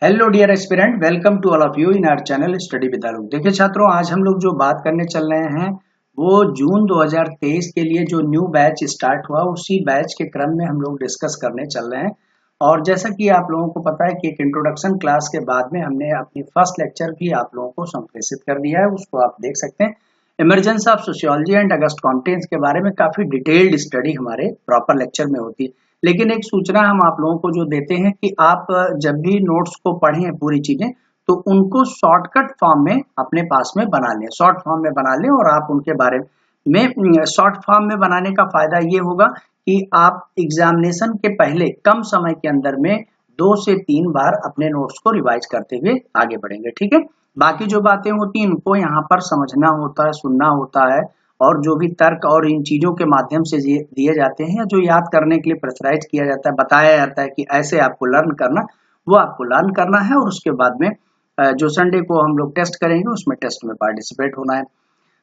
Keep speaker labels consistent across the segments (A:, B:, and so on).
A: Hello dear aspirant, welcome to all of you in our channel study with Alok. देखिए छात्रों, आज हम लोग जो बात करने चल रहे हैं वो जून 2023 के लिए जो न्यू बैच स्टार्ट हुआ उसी बैच के क्रम में हम लोग डिस्कस करने चल रहे हैं। और जैसा कि आप लोगों को पता है कि एक इंट्रोडक्शन क्लास के बाद में हमने अपनी फर्स्ट लेक्चर भी आप लोगों को संप्रेषित कर दिया है, उसको आप देख सकते हैं। Emergence of sociology and August contents के बारे में काफी डिटेल्ड स्टडी हमारे प्रॉपर लेक्चर में होती है। लेकिन एक सूचना हम आप लोगों को जो देते हैं कि आप जब भी नोट्स को पढ़ें पूरी चीजें तो उनको शॉर्टकट फॉर्म में अपने पास में बना लें, शॉर्ट फॉर्म में बना लें। और आप उनके बारे में शॉर्ट फॉर्म में बनाने का फायदा ये होगा कि आप एग्जामिनेशन के पहले कम समय के अंदर में 2 से 3 बार अपने नोट्स को रिवाइज करते हुए आगे बढ़ेंगे। ठीक है, बाकी जो बातें होती हैं इनको यहाँ पर समझना होता है, सुनना होता है, और जो भी तर्क और इन चीजों के माध्यम से दिए जाते हैं, जो याद करने के लिए प्रेशराइज किया जाता है, बताया जाता है कि ऐसे आपको लर्न करना, वो आपको लर्न करना है। और उसके बाद में जो संडे को हम लोग टेस्ट करेंगे उसमें टेस्ट में पार्टिसिपेट होना है।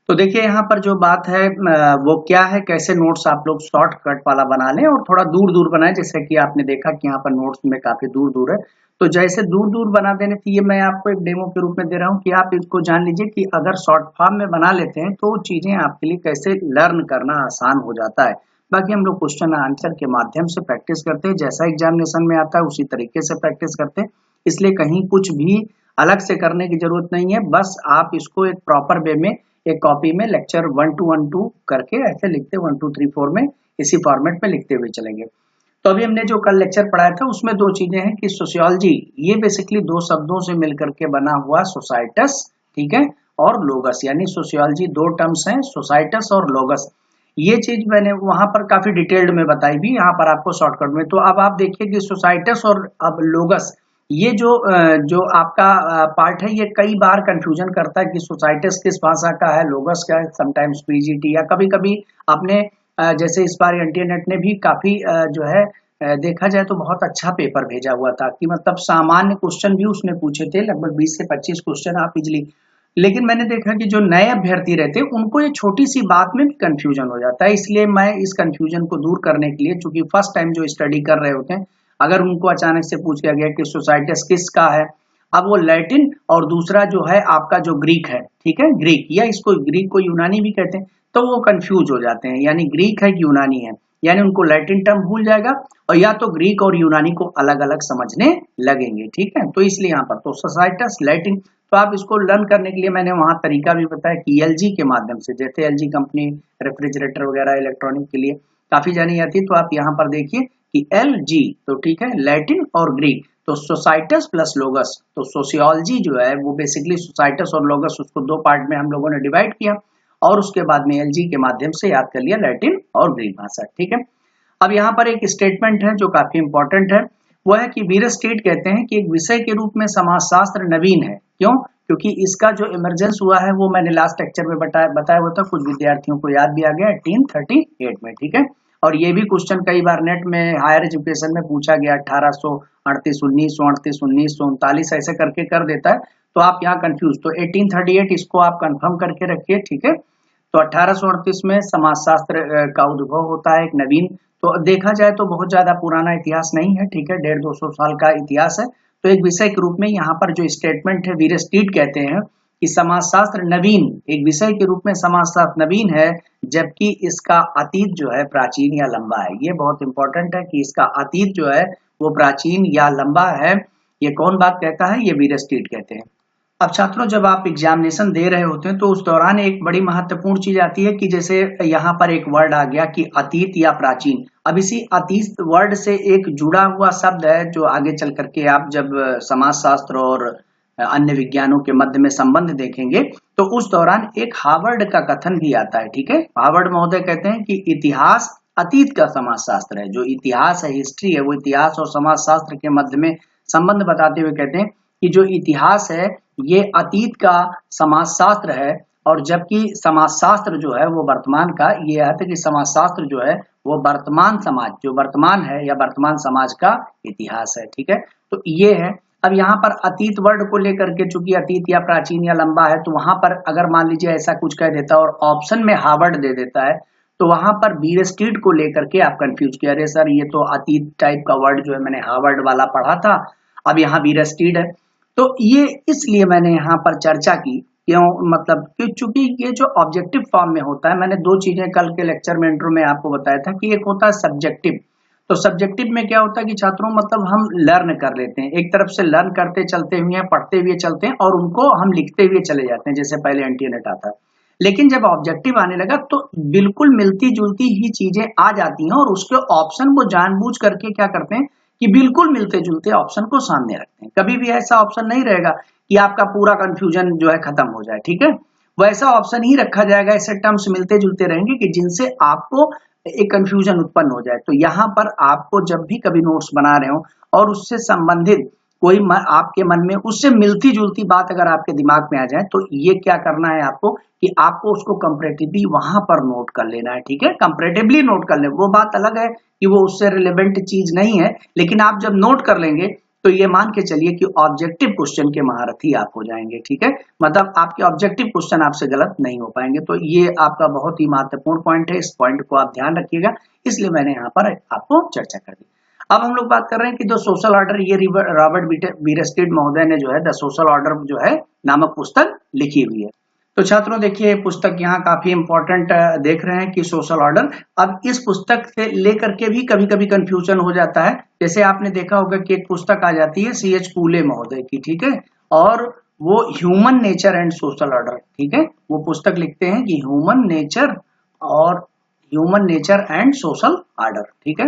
A: तो देखिए यहाँ पर जो बात है वो क्या है, कैसे नोट्स आप लोग शॉर्टकट वाला बना लें और थोड़ा दूर दूर बनाएं। जैसे कि आपने देखा कि यहाँ पर नोट्स में काफी दूर दूर है, तो जैसे दूर दूर बना देने थी, ये मैं आपको एक डेमो के रूप में दे रहा हूँ कि आप इसको जान लीजिए कि अगर शॉर्ट फॉर्म में बना लेते हैं तो चीजें आपके लिए कैसे लर्न करना आसान हो जाता है। बाकी हम लोग क्वेश्चन आंसर के माध्यम से प्रैक्टिस करते हैं, जैसा एग्जामिनेशन में आता है उसी तरीके से प्रैक्टिस करते हैं, इसलिए कहीं कुछ भी अलग से करने की जरूरत नहीं है। बस आप इसको एक प्रॉपर वे में एक कॉपी में लेक्चर 1 to 1 2 करके ऐसे लिखते 1 2 3 4 में इसी फॉर्मेट में लिखते हुए चलेंगे। तो अभी हमने जो कल लेक्चर पढ़ाया था उसमें दो चीजें हैं कि सोशियोलॉजी ये बेसिकली दो शब्दों से मिलकर के बना हुआ सोसाइटस, ठीक है, और लोगस, यानी सोशियोलॉजी दो टर्म्स हैं, सोसाइटस और लोगस। ये चीज मैंने वहां पर काफी डिटेल्ड में बताई भी, यहाँ पर आपको शॉर्टकट में। तो अब आप देखिए कि सोसाइटस और अब लोगस, ये जो आपका पार्ट है, ये कई बार कंफ्यूजन करता है कि सोसाइटस किस भाषा का है, लोगस का है, समटाइम्स पीजीटी, या कभी कभी आपने जैसे इस बार इंटरनेट ने भी काफी जो है देखा जाए तो बहुत अच्छा पेपर भेजा हुआ था कि मतलब सामान्य क्वेश्चन भी उसने पूछे थे, लगभग 20 से 25 क्वेश्चन आप इजिली। लेकिन मैंने देखा कि जो नए अभ्यर्थी रहते हैं उनको ये छोटी सी बात में भी कंफ्यूजन हो जाता है, इसलिए मैं इस कंफ्यूजन को दूर करने के लिए, चूंकि फर्स्ट टाइम जो स्टडी कर रहे होते हैं, अगर उनको अचानक से पूछ लिया गया कि सोसाइटस किसका है, अब वो लैटिन और दूसरा जो है आपका जो ग्रीक है, ठीक है, ग्रीक, या इसको ग्रीक को यूनानी भी कहते हैं, तो वो कंफ्यूज हो जाते हैं, यानी ग्रीक है कि यूनानी है, यानी उनको लैटिन टर्म भूल जाएगा और या तो ग्रीक और यूनानी को अलग अलग समझने लगेंगे। ठीक है, तो इसलिए यहाँ पर तो सोसाइटस लैटिन, तो आप इसको लर्न करने के लिए मैंने वहां तरीका भी बताया कि एलजी के माध्यम से, जैसे एलजी कंपनी रेफ्रिजरेटर वगैरह इलेक्ट्रॉनिक के लिए काफी जानी जाती है, तो आप यहाँ पर देखिए कि एल जी, तो ठीक है, लैटिन और ग्रीक, तो सोसाइटस प्लस लोगस, तो सोशियोलॉजी जो है वो बेसिकली सोसाइटस और लोगस, उसको दो पार्ट में हम लोगों ने डिवाइड किया और उसके बाद में एलजी के माध्यम से याद कर लिया लैटिन और ग्रीक भाषा। ठीक है, अब यहाँ पर एक स्टेटमेंट है जो काफी इंपॉर्टेंट है, वो है कि वीरस्टेट कहते हैं कि एक विषय के रूप में समाजशास्त्र नवीन है। क्यों? क्योंकि इसका जो इमरजेंस हुआ है वो मैंने लास्ट लेक्चर में बताया हुआ था, कुछ विद्यार्थियों को याद भी आ गया 1838 में। ठीक है, और ये भी क्वेश्चन कई बार नेट में हायर एजुकेशन में पूछा गया, 1838, 1938, 1939 ऐसे करके कर देता है, तो आप यहाँ कंफ्यूज, तो 1838 इसको आप कंफर्म करके रखिए। ठीक है, तो 1838 में समाजशास्त्र का उद्भव होता है, एक नवीन, तो देखा जाए तो बहुत ज्यादा पुराना इतिहास नहीं है, ठीक है, 150-200 साल का इतिहास है। तो एक विषय के रूप में यहाँ पर जो स्टेटमेंट है, वीरस्टीट कहते हैं कि समाजशास्त्र नवीन, एक विषय के रूप में समाजशास्त्र नवीन है, जबकि इसका अतीत जो है प्राचीन या लंबा है। ये बहुत इंपॉर्टेंट है कि इसका अतीत जो है वो प्राचीन या लंबा है। ये कौन बात कहता है? ये वीरस्टीट कहते हैं। अब छात्रों, जब आप एग्जामिनेशन दे रहे होते हैं तो उस दौरान एक बड़ी महत्वपूर्ण चीज आती है कि जैसे यहाँ पर एक वर्ड आ गया कि अतीत या प्राचीन। अब इसी अतीत वर्ड से एक जुड़ा हुआ शब्द है जो आगे चल करके आप जब समाजशास्त्र और अन्य विज्ञानों के मध्य में संबंध देखेंगे तो उस दौरान एक हार्वर्ड का कथन भी आता है। ठीक है, हार्वर्ड महोदय कहते हैं कि इतिहास अतीत का समाजशास्त्र है। जो इतिहास है, हिस्ट्री है, वो इतिहास और समाजशास्त्र के मध्य में संबंध बताते हुए कहते हैं कि जो इतिहास है ये अतीत का समाजशास्त्र है, और जबकि समाजशास्त्र जो है वो वर्तमान का, ये है कि समाजशास्त्र जो है वो वर्तमान समाज, जो वर्तमान है या वर्तमान समाज का इतिहास है। ठीक है, तो ये है। अब यहाँ पर अतीत वर्ड को लेकर के, चूंकि अतीत या प्राचीन या लंबा है, तो वहां पर अगर मान लीजिए ऐसा कुछ कह देता और ऑप्शन में हार्वर्ड दे देता है, तो वहां पर वीरस्टीट को लेकर के आप कंफ्यूज किया, अरे सर ये तो अतीत टाइप का वर्ड जो है मैंने हार्वर्ड वाला पढ़ा था, अब यहाँ बी रेस्टेड है। तो ये इसलिए मैंने यहाँ पर चर्चा की, क्यों, मतलब चूंकि ये जो ऑब्जेक्टिव फॉर्म में होता है, मैंने दो चीजें कल के लेक्चर में इंट्रो में आपको बताया था कि एक होता है सब्जेक्टिव। तो सब्जेक्टिव में क्या होता है कि छात्रों मतलब हम लर्न कर लेते हैं, एक तरफ से लर्न करते चलते हुए, पढ़ते हुए चलते हैं और उनको हम लिखते हुए चले जाते हैं, जैसे पहले एंटीनेट आता है। लेकिन जब ऑब्जेक्टिव आने लगा तो बिल्कुल मिलती जुलती ही चीजें आ जाती हैं और उसके ऑप्शन को जानबूझ करके क्या करते हैं कि बिल्कुल मिलते जुलते ऑप्शन को सामने रखते हैं। कभी भी ऐसा ऑप्शन नहीं रहेगा कि आपका पूरा कंफ्यूजन जो है खत्म हो जाए, ठीक है। वैसा ऑप्शन ही रखा जाएगा, ऐसे टर्म्स मिलते जुलते रहेंगे कि जिनसे आपको एक कंफ्यूजन उत्पन्न हो जाए। तो यहाँ पर आपको जब भी कभी नोट्स बना रहे हो और उससे संबंधित कोई आपके मन में उससे मिलती जुलती बात अगर आपके दिमाग में आ जाए, तो ये क्या करना है आपको कि आपको उसको कंपैरेटिवली वहां पर नोट कर लेना है, ठीक है। कंपैरेटिवली नोट कर लेना, वो बात अलग है कि वो उससे रिलेवेंट चीज नहीं है, लेकिन आप जब नोट कर लेंगे तो ये मान के चलिए कि ऑब्जेक्टिव क्वेश्चन के महारथी आप हो जाएंगे, ठीक है। मतलब आपके ऑब्जेक्टिव क्वेश्चन आपसे गलत नहीं हो पाएंगे। तो ये आपका बहुत ही महत्वपूर्ण पॉइंट है, इस पॉइंट को आप ध्यान रखिएगा, इसलिए मैंने यहाँ पर आपको चर्चा कर दी। अब हम लोग बात कर रहे हैं कि द सोशल ऑर्डर, ये रॉबर्ट बीरेस्टेड महोदय ने जो है द सोशल ऑर्डर जो है नामक पुस्तक लिखी हुई है। तो छात्रों देखिए पुस्तक यहाँ काफी इंपॉर्टेंट देख रहे हैं कि सोशल ऑर्डर। अब इस पुस्तक से लेकर के भी कभी कभी कंफ्यूजन हो जाता है, जैसे आपने देखा होगा कि एक पुस्तक आ जाती है C.H. फूले महोदय की, ठीक है, और वो human nature and social order, ठीक है, वो पुस्तक लिखते हैं कि human nature and social order, ठीक है।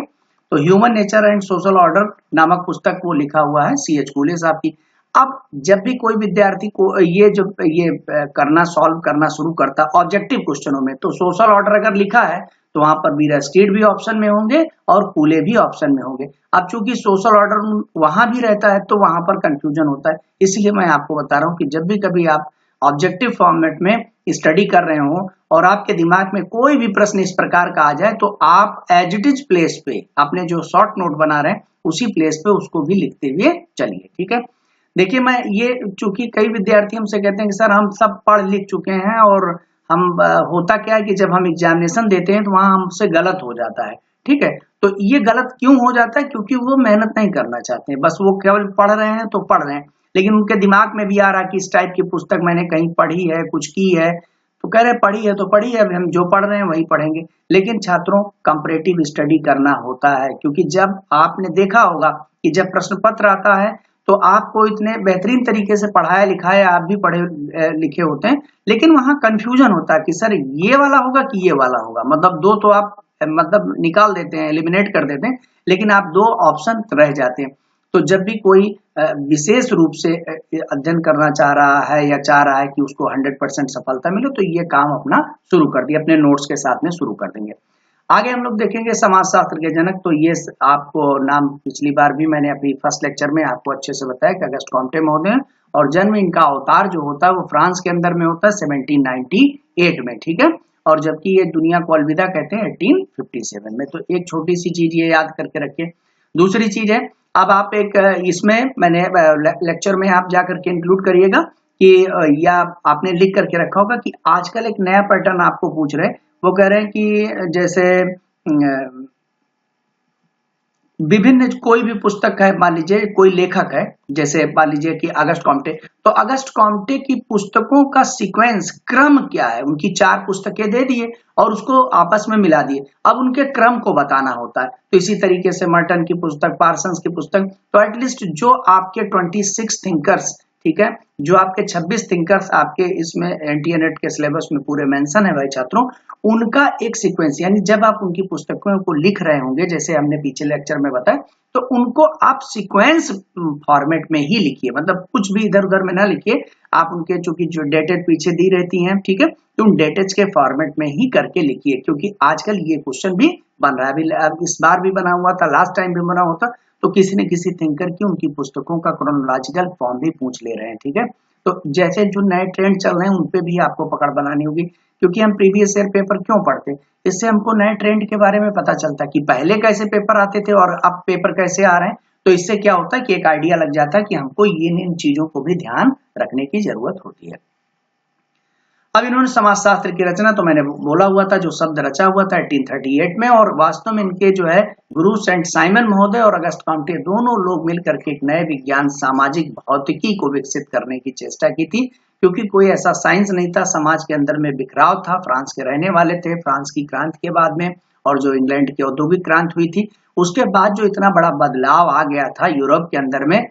A: तो human nature and social order नामक पुस्तक वो लिखा हुआ है C.H. फूले साहब की। अब जब भी कोई विद्यार्थी को ये करना, सॉल्व करना शुरू करता ऑब्जेक्टिव क्वेश्चनों में, तो सोशल ऑर्डर अगर लिखा है तो वहां पर बीरेस्टेड भी ऑप्शन में होंगे और फूले भी ऑप्शन में होंगे। अब चूंकि सोशल ऑर्डर वहां भी रहता है तो वहां पर कंफ्यूजन होता है, इसलिए मैं आपको बता रहा हूं कि जब भी कभी आप ऑब्जेक्टिव फॉर्मेट में स्टडी कर रहे हो और आपके दिमाग में कोई भी प्रश्न इस प्रकार का आ जाए, तो आप एज इट इज प्लेस पे अपने जो शॉर्ट नोट बना रहे हैं उसी प्लेस पे उसको भी लिखते हुए चलिए, ठीक है। देखिए मैं ये, चूंकि कई विद्यार्थी हमसे कहते हैं कि सर हम सब पढ़ लिख चुके हैं और हम होता क्या है कि जब हम एग्जामिनेशन देते हैं तो वहां हमसे गलत हो जाता है, ठीक है। तो ये गलत क्यों हो जाता है? क्योंकि वो मेहनत नहीं करना चाहते हैं, बस वो केवल पढ़ रहे हैं तो पढ़ रहे हैं, लेकिन उनके दिमाग में भी आ रहा कि इस टाइप की पुस्तक मैंने कहीं पढ़ी है, कुछ की है, तो कह रहे पढ़ी है तो पढ़ी है, हम जो पढ़ रहे हैं वही पढ़ेंगे। लेकिन छात्रों कंपैरेटिव स्टडी करना होता है, क्योंकि जब आपने देखा होगा कि जब प्रश्न पत्र आता है तो आपको इतने बेहतरीन तरीके से पढ़ाया लिखाया, आप भी पढ़े लिखे होते हैं, लेकिन वहां कंफ्यूजन होता है कि सर ये वाला होगा कि ये वाला होगा। मतलब दो तो आप मतलब निकाल देते हैं, एलिमिनेट कर देते हैं, लेकिन आप दो ऑप्शन रह जाते हैं। तो जब भी कोई विशेष रूप से अध्ययन करना चाह रहा है या चाह रहा है कि उसको 100% सफलता मिले, तो ये काम अपना शुरू कर दिए, अपने नोट्स के साथ में शुरू कर देंगे। आगे हम लोग देखेंगे समाजशास्त्र के जनक। तो ये आपको नाम पिछली बार भी मैंने अपनी फर्स्ट लेक्चर में आपको अच्छे से बताया कि अगस्ट कॉम्टे महोदय, और जन्म इनका अवतार जो होता है वो फ्रांस के अंदर में होता है 1798 में, ठीक है, और जबकि ये दुनिया को अलविदा कहते हैं 1857 में। तो एक छोटी सी चीज ये याद करके रखिए। दूसरी चीज है, अब आप एक इसमें मैंने लेक्चर में आप जाकर के इंक्लूड करिएगा कि या आपने लिख करके रखा होगा कि आजकल एक नया पैटर्न आपको पूछ रहे, वो कह रहे हैं कि जैसे विभिन्न कोई भी पुस्तक है, मान लीजिए कोई लेखक है, जैसे मान लीजिए कि अगस्ट कॉम्टे, तो अगस्ट कॉम्टे की पुस्तकों का सीक्वेंस क्रम क्या है, उनकी 4 पुस्तकें दे दिए और उसको आपस में मिला दिए, अब उनके क्रम को बताना होता है। तो इसी तरीके से मर्टन की पुस्तक, पार्सन्स की पुस्तक, तो एटलीस्ट जो आपके 26 थिंकर्स, ठीक है, जो आपके 26 थिंकर्स आपके इसमें एनटीए-नेट के सिलेबस में पूरे मेंशन है भाई छात्रों, उनका एक सीक्वेंस, यानी जब आप उनकी पुस्तकों को लिख रहे होंगे, जैसे हमने पीछे लेक्चर में बताया, तो उनको आप सीक्वेंस फॉर्मेट में ही लिखिए, मतलब कुछ भी इधर उधर में ना लिखिए आप, उनके चूंकि जो डेटेड पीछे दी रहती हैं, ठीक है, तो उन डेटेज के फॉर्मेट में ही करके लिखिए, क्योंकि आजकल ये क्वेश्चन भी बन रहा है, अभी इस बार भी बना हुआ था, लास्ट टाइम भी बना होता, तो किसी न किसी थिंकर की उनकी पुस्तकों का क्रोनोलॉजिकल फॉर्म भी पूछ ले रहे हैं, ठीक है। तो जैसे जो नए ट्रेंड चल रहे हैं उन पे भी आपको पकड़ बनानी होगी, क्योंकि हम प्रीवियस ईयर पेपर क्यों पढ़ते, इससे हमको नए ट्रेंड के बारे में पता चलता है कि पहले कैसे पेपर आते थे और अब पेपर कैसे आ रहे हैं। तो इससे क्या होता है कि एक आइडिया लग जाता है कि हमको इन चीजों को भी ध्यान रखने की जरूरत होती है। अब इन्होंने समाजशास्त्र की रचना तो मैंने बोला हुआ था, जो शब्द रचा हुआ था 1838 में, और वास्तव में इनके जो है गुरु सेंट साइमन महोदय और अगस्त कॉम्टे दोनों लोग मिलकर के एक नए विज्ञान सामाजिक भौतिकी को विकसित करने की चेष्टा की थी, क्योंकि कोई ऐसा साइंस नहीं था, समाज के अंदर में बिखराव था। फ्रांस के रहने वाले थे, फ्रांस की क्रांति के बाद में और जो इंग्लैंड की औद्योगिक क्रांति हुई थी उसके बाद जो इतना बड़ा बदलाव आ गया था यूरोप के अंदर में,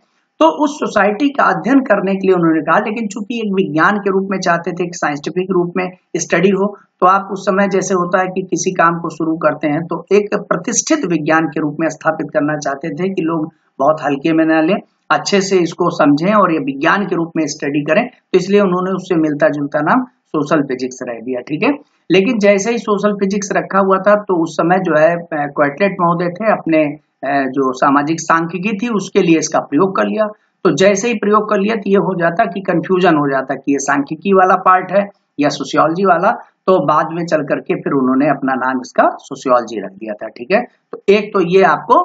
A: तो उस सोसाइटी का अध्ययन करने के लिए उन्होंने कहा, लेकिन चूंकि एक विज्ञान के रूप में चाहते थे, एक साइंटिफिक रूप में स्टडी हो, तो आप उस समय जैसे होता है कि किसी काम को शुरू करते हैं तो एक प्रतिष्ठित विज्ञान के रूप में स्थापित करना चाहते थे कि लोग बहुत हल्के में न लें, अच्छे से इसको समझें और ये विज्ञान के रूप में स्टडी करें। तो इसलिए उन्होंने उससे मिलता जुलता नाम सोशल फिजिक्स रख दिया, ठीक है। लेकिन जैसे ही सोशल फिजिक्स रखा हुआ था तो उस समय जो है क्वार्टलेट महोदय थे, अपने जो सामाजिक सांख्यिकी थी उसके लिए इसका प्रयोग कर लिया। तो जैसे ही प्रयोग कर लिया तो ये हो जाता कि कंफ्यूजन हो जाता कि ये सांख्यिकी वाला पार्ट है या सोशियोलॉजी वाला, तो बाद में चल करके फिर उन्होंने अपना नाम इसका सोशियोलॉजी रख दिया था, ठीक है। तो एक तो ये आपको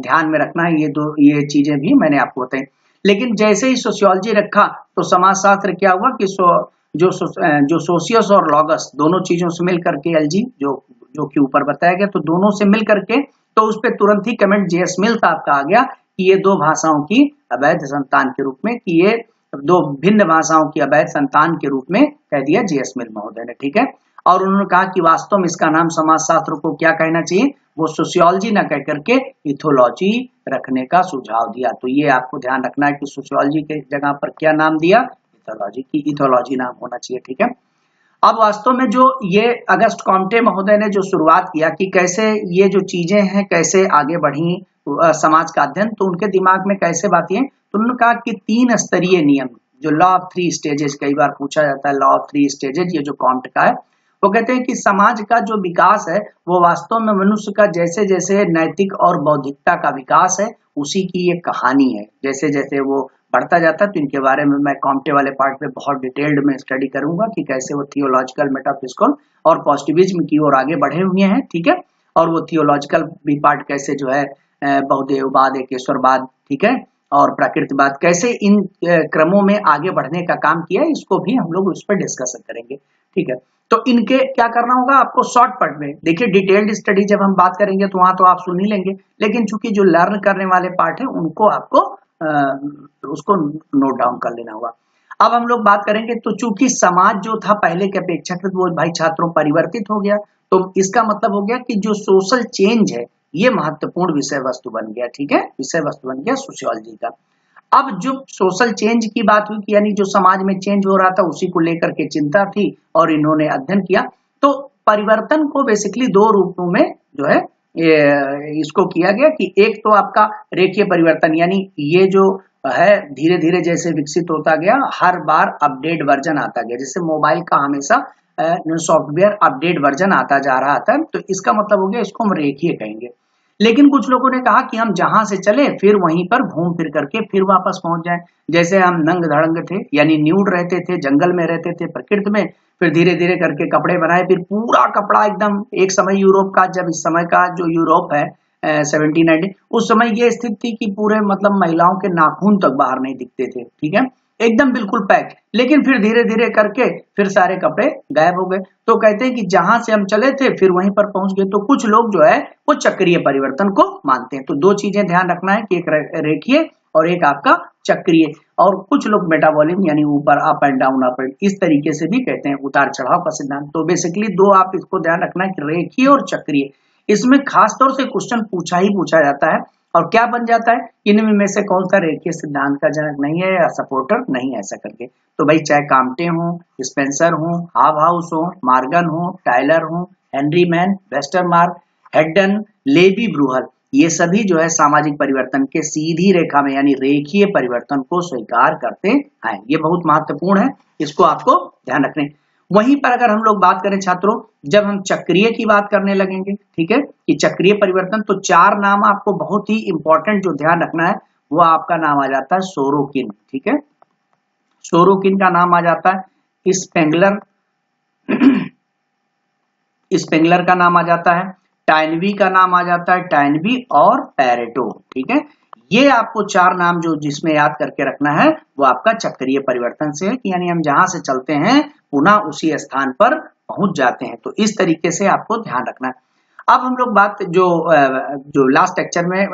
A: ध्यान में रखना है, ये चीजें भी मैंने आपको बताई। लेकिन जैसे ही सोशियोलॉजी रखा तो समाजशास्त्र क्या हुआ कि जो सोशियस और लॉगस दोनों चीजों से मिल करके एलजी जो कि ऊपर बताया गया, तो दोनों से मिल करके तो उस पर तुरंत ही कमेंट जेएस मिल आपका आ गया कि ये दो भाषाओं की अवैध संतान के रूप में, कि ये दो भिन्न भाषाओं की अवैध संतान के रूप में कह दिया जेएस मिल महोदय ने, ठीक है। और उन्होंने कहा कि वास्तव में इसका नाम समाजशास्त्र को क्या कहना चाहिए, वो सोशियोलॉजी ना कह करके इथोलॉजी रखने का सुझाव दिया। तो ये आपको ध्यान रखना है कि सोशियोलॉजी के जगह पर क्या नाम दिया, इथोलॉजी की, इथोलॉजी नाम होना चाहिए, ठीक है। अब वास्तव में जो ये अगस्त कॉम्टे महोदय ने जो शुरुआत किया कि कैसे ये जो चीजें हैं कैसे आगे बढ़ी समाज का अध्ययन, तो उनके दिमाग में कैसे बातें हैं, तो उन्होंने कहा कि 3 स्तरीय नियम, जो लॉ ऑफ 3 स्टेजेस, कई बार पूछा जाता है लॉ ऑफ 3 स्टेजेस, ये जो कॉम्ट का है, वो कहते हैं कि समाज का जो विकास है वो वास्तव में मनुष्य का जैसे जैसे नैतिक और बौद्धिकता का विकास है उसी की ये कहानी है। जैसे जैसे वो बढ़ता जाता है, तो इनके बारे में मैं कॉम्टे वाले पार्ट में बहुत डिटेल्ड में स्टडी करूंगा कि कैसे वो थियोलॉजिकल, मेटाफिजिकल और पॉजिटिविज्म की ओर आगे बढ़े हुए हैं, ठीक है। और वो थियोलॉजिकल भी पार्ट कैसे जो है बहुदेववाद, एकेश्वरवाद, ठीक है, और प्राकृतिकवाद, कैसे इन क्रमों में आगे बढ़ने का काम किया, इसको भी हम लोग उस पर डिस्कशन करेंगे, ठीक है। तो इनके क्या करना होगा आपको शॉर्टकट में, देखिए डिटेल्ड स्टडी जब हम बात करेंगे तो वहां तो आप सुन ही लेंगे, लेकिन चूंकि जो लर्न करने वाले पार्ट है उनको आपको उसको नोट डाउन कर लेना होगा। अब हम लोग बात करेंगे, तो चूंकि समाज जो था पहले के अपेक्षाकृत वो भाई छात्रों परिवर्तित हो गया, तो इसका मतलब हो गया कि जो सोशल चेंज है ये महत्वपूर्ण विषय वस्तु बन गया, ठीक है, विषय वस्तु बन गया सोशियोलॉजी का। अब जो सोशल चेंज की बात हुई कि यानी जो समाज में चेंज हो रहा था उसी को लेकर के चिंता थी और इन्होंने अध्ययन किया, तो परिवर्तन को बेसिकली 2 रूपों में जो है इसको किया गया कि एक तो आपका रेखीय परिवर्तन, यानी ये जो है धीरे धीरे जैसे विकसित होता गया, हर बार अपडेट वर्जन आता गया, जैसे मोबाइल का हमेशा सॉफ्टवेयर अपडेट वर्जन आता जा रहा था, तो इसका मतलब हो गया इसको हम रेखीय कहेंगे। लेकिन कुछ लोगों ने कहा कि हम जहां से चले फिर वहीं पर घूम फिर करके फिर वापस पहुंच जाएं, जैसे हम नंग धड़ंग थे यानी न्यूड रहते थे, जंगल में रहते थे, प्रकृति में, फिर धीरे धीरे करके कपड़े बनाए, फिर पूरा कपड़ा एकदम, एक समय यूरोप का, जब इस समय का जो यूरोप है 1790, उस समय ये स्थिति थी कि पूरे मतलब महिलाओं के नाखून तक बाहर नहीं दिखते थे, ठीक है, एकदम बिल्कुल पैक। लेकिन फिर धीरे धीरे करके फिर सारे कपड़े गायब हो गए। तो कहते हैं कि जहां से हम चले थे फिर वहीं पर पहुंच गए। तो कुछ लोग जो है वो चक्रीय परिवर्तन को मानते हैं। तो 2 चीजें ध्यान रखना है कि एक रेखीय और एक आपका चक्रीय, और कुछ लोग मेटाबॉलिज्म यानी ऊपर up and down, up and, इस तरीके से भी कहते हैं, उतार चढ़ाव का सिद्धांत। तो बेसिकली 2 आप इसको ध्यान रखना है कि रेखीय और चक्रीय, इसमें खासतौर से क्वेश्चन पूछा ही पूछा जाता है और क्या बन जाता है, इनमें में से कौन सा रेखीय सिद्धांत का जनक नहीं है या सपोर्टर नहीं, ऐसा करके। तो भाई चाहे काम्टे हो, स्पेंसर हो, हाबहाउस हो, मार्गन हो, टाइलर हो, Henry Maine, Westermarck, Haddon, Levy Bruhl, ये सभी जो है सामाजिक परिवर्तन के सीधी रेखा में यानी रेखीय परिवर्तन को स्वीकार करते हैं। ये बहुत महत्वपूर्ण है, इसको आपको ध्यान रखना है। वहीं पर अगर हम लोग बात करें छात्रों, जब हम चक्रीय की बात करने लगेंगे, ठीक है, कि चक्रीय परिवर्तन, तो 4 नाम आपको बहुत ही इंपॉर्टेंट जो ध्यान रखना है वो आपका नाम आ जाता है सोरोकिन, ठीक है, सोरोकिन का नाम आ जाता है, स्पेंगलर स्पेंगलर का नाम आ जाता है, टाइनवी का नाम आ जाता है, टाइनवी और पैरेटो, ठीक है। ये आपको चार नाम जो जिसमें याद करके रखना है वो आपका चक्रीय परिवर्तन से है, कि यानी हम जहां से चलते हैं पुनः उसी स्थान पर पहुंच जाते हैं। तो इस तरीके से आपको ध्यान रखना है। अब हम लोग बात जो लास्ट लेक्चर में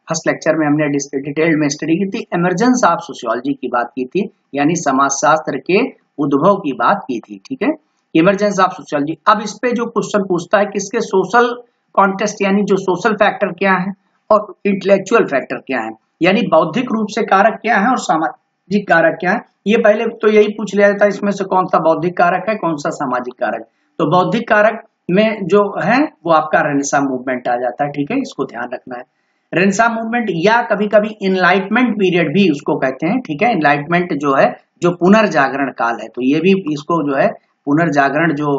A: फर्स्ट लेक्चर में हमने डिटेल में स्टडी की थी, इमरजेंस ऑफ सोशियोलॉजी की बात की थी, यानी समाजशास्त्र के उद्भव की बात की थी। ठीक है, इमरजेंस ऑफ सोशियोलॉजी। अब इस पे जो क्वेश्चन पूछता है किसके सोशल कॉन्टेस्ट, यानी जो सोशल फैक्टर क्या है और इंटेलेक्चुअल फैक्टर क्या है, यानी बौद्धिक रूप से कारक क्या है और सामाजिक कारक क्या है। ये पहले तो यही पूछ लिया जाता है इसमें से कौन सा बौद्धिक कारक है, कौन सा सामाजिक कारक। तो बौद्धिक कारक में जो है वो आपका रेनेसां मूवमेंट आ जाता है। ठीक है, इसको ध्यान रखना है। रेनेसां मूवमेंट या कभी कभी इनलाइटमेंट पीरियड भी उसको कहते हैं। ठीक है, इनलाइटमेंट जो है जो पुनर्जागरण काल है, तो ये भी इसको जो है पुनर्जागरण जो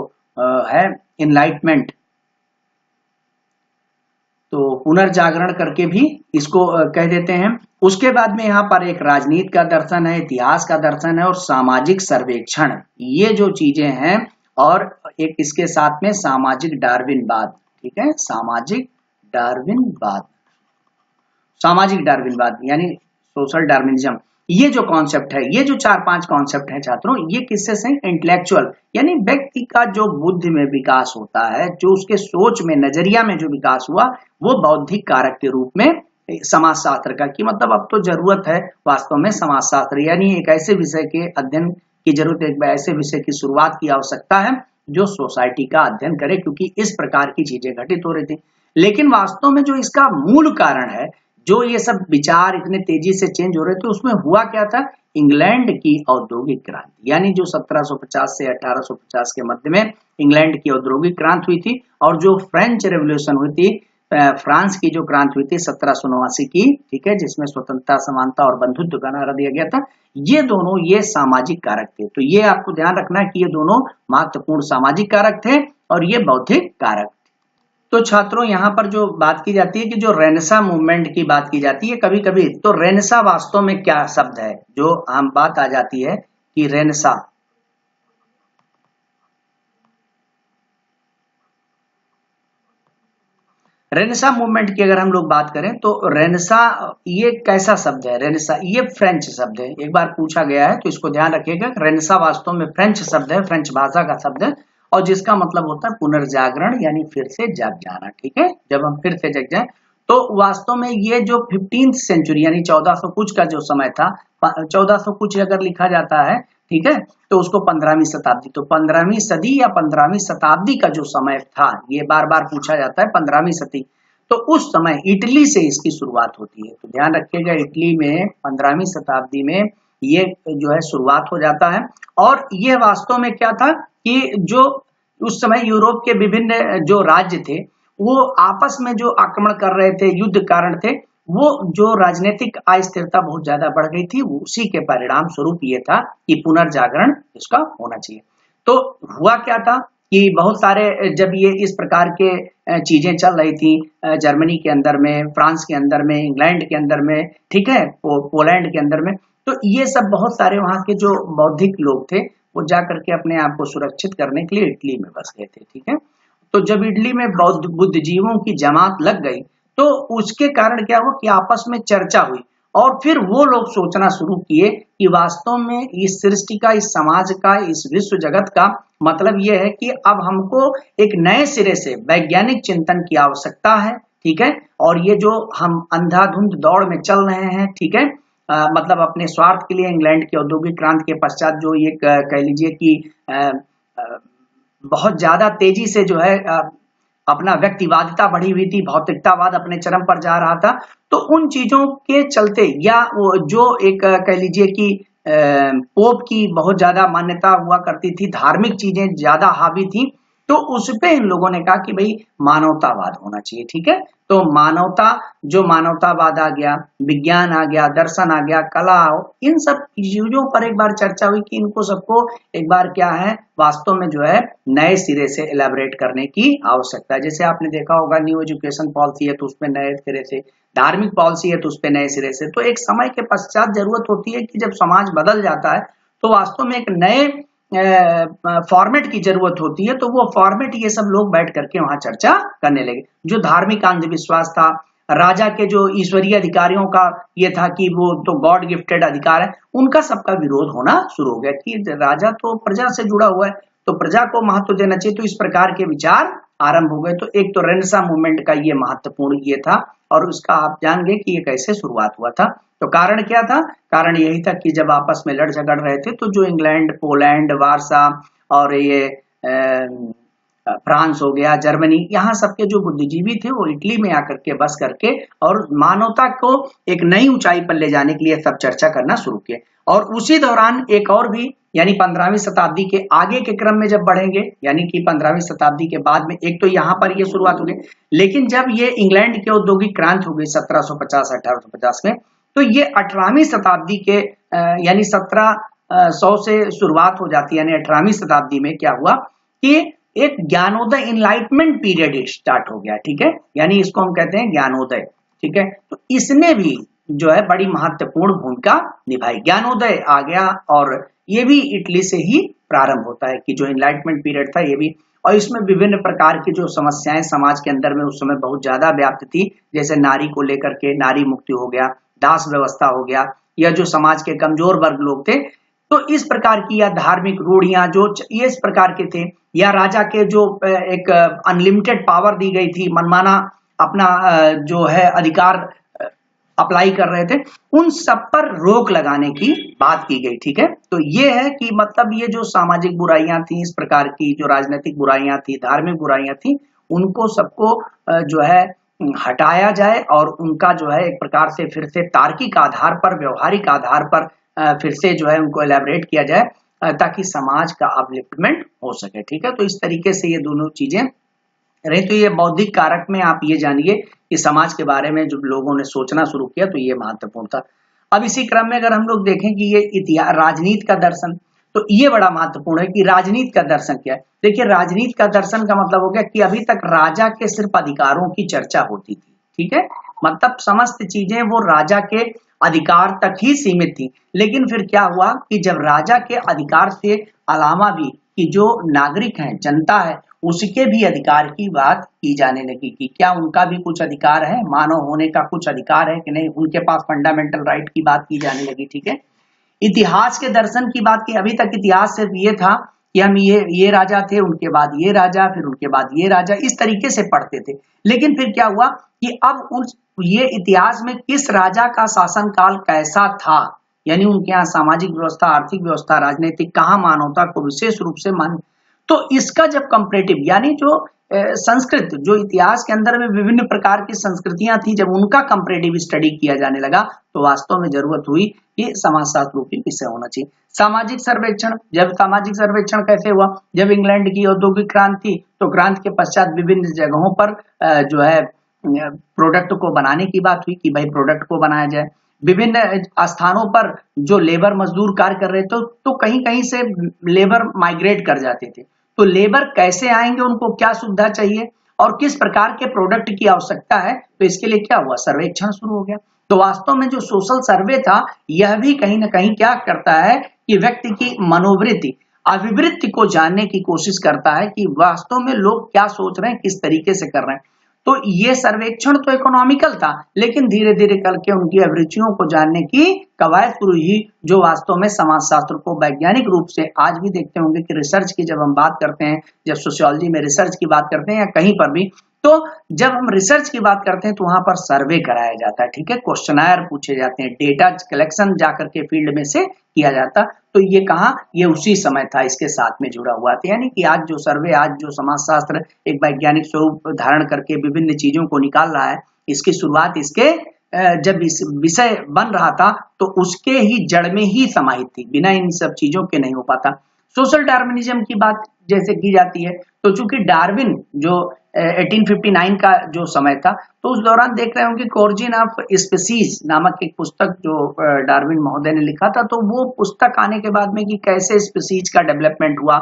A: है इनलाइटमेंट, तो पुनर्जागरण करके भी इसको कह देते हैं। उसके बाद में यहाँ पर एक राजनीति का दर्शन है, इतिहास का दर्शन है और सामाजिक सर्वेक्षण, ये जो चीजें हैं, और एक इसके साथ में सामाजिक डार्विनवाद। ठीक है, सामाजिक डार्विनवाद, सामाजिक डार्विनवाद यानी सोशल डार्विनिज्म। ये जो कॉन्सेप्ट है, ये जो चार पांच कॉन्सेप्ट है छात्रों, ये किससे से इंटेलेक्चुअल, यानी व्यक्ति का जो बुद्धि में विकास होता है, जो उसके सोच में नजरिया में जो विकास हुआ, वो बौद्धिक कारक के रूप में समाजशास्त्र का, कि मतलब अब तो जरूरत है वास्तव में समाजशास्त्र, यानी एक ऐसे विषय के अध्ययन की जरूरत है, एक ऐसे विषय की शुरुआत की आवश्यकता है जो सोसाइटी का अध्ययन करे, क्योंकि इस प्रकार की चीजें घटित हो रही थी। लेकिन वास्तव में जो इसका मूल कारण है, जो ये सब विचार इतने तेजी से चेंज हो रहे थे, उसमें हुआ क्या था, इंग्लैंड की औद्योगिक क्रांति, यानी जो 1750 से 1850 के मध्य में इंग्लैंड की औद्योगिक क्रांति हुई थी, और जो फ्रेंच रेवोल्यूशन हुई थी, फ्रांस की जो क्रांति हुई थी 1789 की, ठीक है, जिसमें स्वतंत्रता, समानता और बंधुत्व का नारा दिया गया था, ये दोनों ये सामाजिक कारक थे। तो ये आपको ध्यान रखना है कि ये दोनों महत्वपूर्ण सामाजिक कारक थे और ये बौद्धिक कारक। तो छात्रों यहाँ पर जो बात की जाती है कि जो रेनेसां मूवमेंट की बात की जाती है कभी कभी, तो रेनेसां वास्तव में क्या शब्द है, जो हम बात आ जाती है कि रेनेसां, रेनेसां मूवमेंट की अगर हम लोग बात करें तो रेनेसां ये कैसा शब्द है, रेनेसां ये फ्रेंच शब्द है, एक बार पूछा गया है तो इसको ध्यान रखिएगा। रेनेसां वास्तव में फ्रेंच शब्द है, फ्रेंच भाषा का शब्द है, और जिसका मतलब होता है पुनर्जागरण, यानी फिर से जग जाना। ठीक है, जब हम फिर से जग जाए, तो वास्तव में ये जो 15th सेंचुरी यानी 1400 कुछ का जो समय था, 1400 कुछ अगर लिखा जाता है, ठीक है, तो उसको 15वीं शताब्दी, तो 15वीं सदी या 15वीं शताब्दी का जो समय था, ये बार बार पूछा जाता है 15वीं सदी, तो उस समय इटली से इसकी शुरुआत होती है। तो ध्यान रखिएगा, इटली में 15वीं शताब्दी में ये जो है शुरुआत हो जाता है। और ये वास्तव में क्या था कि जो उस समय यूरोप के विभिन्न जो राज्य थे वो आपस में जो आक्रमण कर रहे थे, युद्ध कारण थे, वो जो राजनीतिक अस्थिरता बहुत ज्यादा बढ़ गई थी, उसी के परिणाम स्वरूप ये था कि पुनर्जागरण इसका होना चाहिए। तो हुआ क्या था कि बहुत सारे जब ये इस प्रकार के चीजें चल रही थी, जर्मनी के अंदर में, फ्रांस के अंदर में, इंग्लैंड के अंदर में, ठीक है, पोलैंड के अंदर में, तो ये सब बहुत सारे वहां के जो बौद्धिक लोग थे वो जाकर के अपने आप को सुरक्षित करने के लिए इटली में बस गए थे। ठीक है, तो जब इटली में बौद्ध बुद्धिजीवियों की जमात लग गई, तो उसके कारण क्या हुआ कि आपस में चर्चा हुई, और फिर वो लोग सोचना शुरू किए कि वास्तव में इस सृष्टि का, इस समाज का, इस विश्व जगत का मतलब ये है कि अब हमको एक नए सिरे से वैज्ञानिक चिंतन की आवश्यकता है। ठीक है, और ये जो हम अंधाधुंध दौड़ में चल रहे हैं, ठीक है, मतलब अपने स्वार्थ के लिए, इंग्लैंड की औद्योगिक क्रांति के पश्चात जो ये कह लीजिए कि बहुत ज्यादा तेजी से जो है अपना व्यक्तिवादिता बढ़ी हुई थी, भौतिकतावाद अपने चरम पर जा रहा था, तो उन चीजों के चलते, या वो जो एक कह लीजिए कि पोप की बहुत ज्यादा मान्यता हुआ करती थी, धार्मिक चीजें ज्यादा हावी थी, तो उस पे इन लोगों ने कहा कि भाई मानवतावाद होना चाहिए। ठीक है, तो मानवता, जो मानवतावाद आ गया, विज्ञान आ गया, दर्शन आ गया, कला, इन सब चीजों पर एक बार चर्चा हुई कि इनको सबको एक बार क्या है वास्तव में जो है नए सिरे से एलैबोरेट करने की आवश्यकता है। जैसे आपने देखा होगा न्यू एजुकेशन पॉलिसी है तो उसमें नए सिरे से, धार्मिक पॉलिसी है तो उसपे नए सिरे से, तो एक समय के पश्चात जरूरत होती है कि जब समाज बदल जाता है तो वास्तव में एक नए फॉर्मेट की जरूरत होती है, तो वो फॉर्मेट ये सब लोग बैठ करके वहां चर्चा करने लगे। जो धार्मिक अंधविश्वास था, राजा के जो ईश्वरीय अधिकारियों का ये था कि वो तो गॉड गिफ्टेड अधिकार है, उनका सबका विरोध होना शुरू हो गया कि राजा तो प्रजा से जुड़ा हुआ है, तो प्रजा को महत्व देना चाहिए। तो इस प्रकार के विचार आरंभ हो गए। तो एक तो रेनेसां मूवमेंट का ये महत्वपूर्ण ये था, और उसका आप जान गए कि ये कैसे शुरुआत हुआ था। तो कारण क्या था? कारण यही था कि जब आपस में लड़ झगड़ रहे थे तो जो इंग्लैंड, पोलैंड, वारसा और ये फ्रांस हो गया, जर्मनी, यहाँ सबके जो बुद्धिजीवी थे वो इटली में आकर के बस करके और मानवता को एक नई ऊंचाई पर ले जाने के लिए सब चर्चा करना शुरू किए। और उसी दौरान एक और भी, यानी 15वीं शताब्दी के आगे के क्रम में जब बढ़ेंगे, यानी कि 15वीं शताब्दी के बाद में एक तो यहाँ पर ये शुरुआत हो गई, लेकिन जब ये इंग्लैंड की औद्योगिक क्रांति हो गई 1750-1850 में, तो ये 18वीं शताब्दी के यानी 1700 से शुरुआत हो जाती है। यानी 18वीं शताब्दी में क्या हुआ कि एक ज्ञानोदय, इनलाइटमेंट पीरियड स्टार्ट हो गया। ठीक है, यानी इसको हम कहते हैं ज्ञानोदय। ठीक है, तो इसने भी जो है बड़ी महत्वपूर्ण भूमिका निभाई। ज्ञानोदय आ गया और ये भी इटली से ही प्रारंभ होता है कि जो इनलाइटमेंट पीरियड था ये भी, और इसमें विभिन्न प्रकार की जो समस्याएं समाज के अंदर में उस समय बहुत ज्यादा व्याप्त थी, जैसे नारी को लेकर के नारी मुक्ति हो गया, दास व्यवस्था हो गया, या जो समाज के कमजोर वर्ग लोग थे तो इस प्रकार की, या धार्मिक रूढ़ियां जो ये इस प्रकार के थे, या राजा के जो एक अनलिमिटेड पावर दी गई थी, मनमाना अपना जो है अधिकार अप्लाई कर रहे थे, उन सब पर रोक लगाने की बात की गई। ठीक है, तो ये है कि मतलब ये जो सामाजिक बुराइयां थी, इस प्रकार की जो राजनीतिक बुराइयां थी, धार्मिक बुराइयां थी, उनको सबको जो है हटाया जाए और उनका जो है एक प्रकार से फिर से तार्किक आधार पर, व्यवहारिक आधार पर फिर से जो है उनको एलैबोरेट किया जाए ताकि समाज का अपलिफ्टमेंट हो सके। ठीक है, तो इस तरीके से ये दोनों चीजें रही। तो ये बौद्धिक कारक में आप ये जानिए कि समाज के बारे में जब लोगों ने सोचना शुरू किया तो ये महत्वपूर्ण था। अब इसी क्रम में अगर हम लोग देखें कि ये इतिहास, राजनीति का दर्शन, तो ये बड़ा महत्वपूर्ण है कि राजनीति का दर्शन क्या है। देखिए, राजनीति का दर्शन का मतलब हो गया कि अभी तक राजा के सिर्फ अधिकारों की चर्चा होती थी। ठीक है, मतलब समस्त चीजें वो राजा के अधिकार तक ही सीमित थी। लेकिन फिर क्या हुआ कि जब राजा के अधिकार से अलावा भी कि जो नागरिक हैं, जनता है, उसके भी अधिकार की बात की जाने लगी कि क्या उनका भी कुछ अधिकार है, मानव होने का कुछ अधिकार है कि नहीं, उनके पास फंडामेंटल राइट की बात की जाने लगी। ठीक है, इतिहास के दर्शन की बात की। अभी तक इतिहास सिर्फ ये था कि हम ये राजा थे, उनके बाद ये राजा, फिर उनके बाद ये राजा, इस तरीके से पढ़ते थे। लेकिन फिर क्या हुआ कि अब उस ये इतिहास में किस राजा का शासनकाल कैसा था, यानी उनके यहाँ सामाजिक व्यवस्था, आर्थिक व्यवस्था, राजनीतिक, कहाँ मानवता को विशेष रूप से मान, तो इसका जब कंपैरेटिव, यानी जो संस्कृत, जो इतिहास के अंदर में विभिन्न प्रकार की संस्कृतियां थी, जब उनका कंपैरेटिव स्टडी किया जाने लगा तो वास्तव में जरूरत हुई कि समाजशास्त्र रूपी विषय होना चाहिए। सामाजिक सर्वेक्षण, जब सामाजिक सर्वेक्षण कैसे हुआ, जब इंग्लैंड की औद्योगिक क्रांति, तो क्रांति के पश्चात विभिन्न जगहों पर जो है प्रोडक्ट को बनाने की बात हुई कि भाई प्रोडक्ट को बनाया जाए। विभिन्न स्थानों पर जो लेबर मजदूर कार्य कर रहे थे तो कहीं कहीं से लेबर माइग्रेट कर जाते थे, तो लेबर कैसे आएंगे, उनको क्या सुविधा चाहिए और किस प्रकार के प्रोडक्ट की आवश्यकता है, तो इसके लिए क्या हुआ, सर्वेक्षण शुरू हो गया। तो वास्तव में जो सोशल सर्वे था यह भी कहीं ना कहीं क्या करता है कि व्यक्ति की मनोवृत्ति, अभिवृत्ति को जानने की कोशिश करता है कि वास्तव में लोग क्या सोच रहे हैं, किस तरीके से कर रहे हैं। तो ये सर्वेक्षण तो इकोनॉमिकल था, लेकिन धीरे धीरे करके उनकी अभिरुचियों को जानने की कवायद शुरू हुई, जो वास्तव में समाजशास्त्र को वैज्ञानिक रूप से, आज भी देखते होंगे कि रिसर्च की जब हम बात करते हैं, जब सोशियोलॉजी में रिसर्च की बात करते हैं या कहीं पर भी, तो जब हम रिसर्च की बात करते हैं तो वहां पर सर्वे कराया जाता है। ठीक है, क्वेश्चनायर पूछे जाते हैं, डेटा कलेक्शन जाकर के फील्ड में से किया जाता। तो ये कहा, ये उसी समय था, इसके साथ में जुड़ा हुआ था। यानी कि आज जो सर्वे, आज जो समाजशास्त्र एक वैज्ञानिक स्वरूप धारण करके विभिन्न चीजों को निकाल रहा है, इसकी शुरुआत इसके जब इस विषय बन रहा था तो उसके ही जड़ में ही समाहित थी, बिना इन सब चीजों के नहीं हो पाता। सोशल डार्विनिज्म की बात जैसे की जाती है, तो चूंकि डार्विन जो 1859 का जो समय था, तो उस दौरान देख रहे होंगे कि ओरिजिन ऑफ स्पीसीज नामक एक पुस्तक जो डार्विन महोदय ने लिखा था, तो वो पुस्तक आने के बाद में कि कैसे स्पीसीज का डेवलपमेंट हुआ,